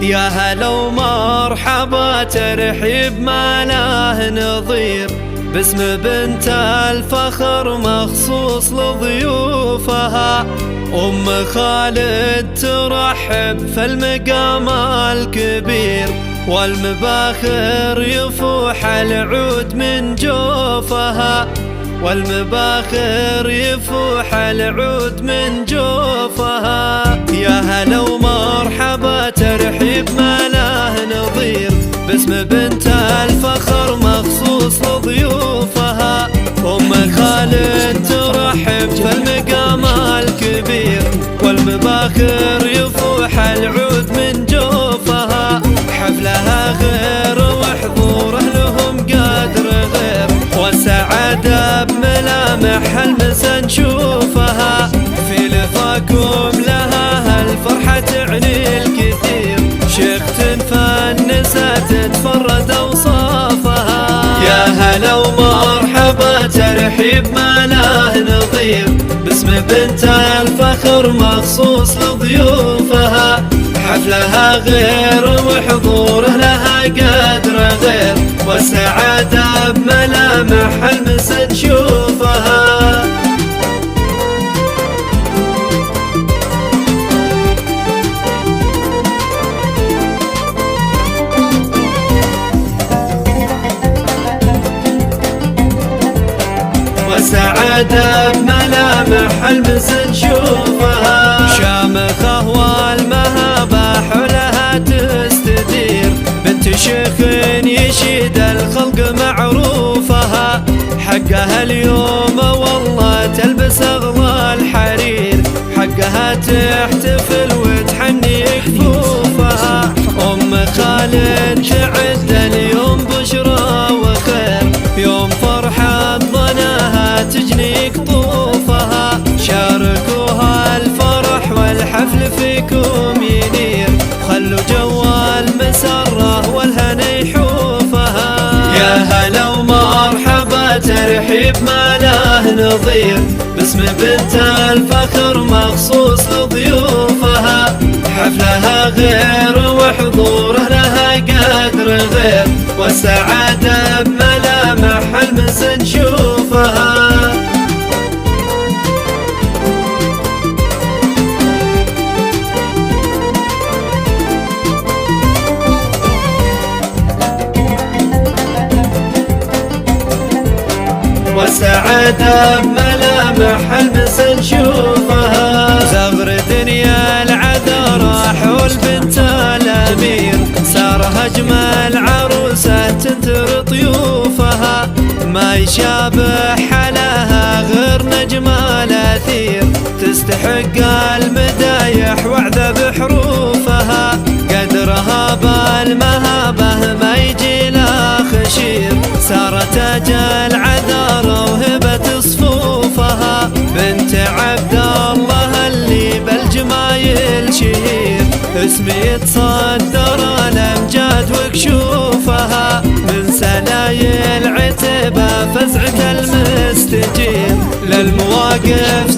يا هلا ومرحبا ترحيب ما له نظير، باسم بنت الفخر مخصوص لضيوفها. أم خالد ترحب في المقام الكبير، والمباخر يفوح العود من جوفها، والمباخر يفوح العود من جوفها. يا هلا ومرحبا ترحيب ما له نظير، باسم بنت الفخر مخصوص لضيوفها. أم خالد ترحب في المقام الكبير، والمباخر يفوح العود من جوفها. حفلها غير وحضوره لهم قدر غير، والسعادة بملامح المسا نشوفها. في لفاكم لها هالفرحة تعني الكثير، شيخ فنسة تتفرد أوصافها. يا هلا ومرحبا ترحيب ما له نظير، باسم بنت الفخر مخصوص لضيوفها. حفلها غير وحضوره لها قدر غير، والسعادة بملامح المسا نشوفها. والسعادة بملامح المسا نشوفها. شامخة والمهابة حولها تستدير، بنت شيخ يشيد الخلق معروفها. حقها اليوم والله تلبس أغلى الحرير، حقها تحتفل وتحني كفوفها. أم خالد تعد اليوم بشرى وخير، يوم فرحة ظناها تجني قطوفها. شاركوها الفرح والحفل فيكم ينير، خلوا جو المسرة والهنا يحوفها. يا هلا ومرحبا ترحيب ما له نظير، باسم بنت الفخر مخصوص لضيوفها. حفلها غير وحضوره لها قدر غير، والسعادة بملامح المسا نشوفها. والسعادة بملامح المسا نشوفها. زغر دنيا العذراء حول بنت الأمير، سار أجمل عروسة تنتر طيوفها. ما يشابه حلاها غير نجم الأثير، تستحق المدايح وعذب حروفها. قدرها بالمهابة ما يجي لا خشير، سارت أجل عذارة وهبت صفوفها. بنت عبد الله اللي بالجمايل شهير، اسمي يتصدر الأمجاد وكشوفها. من سلايل عتبة فزعة المستجير، للمواقف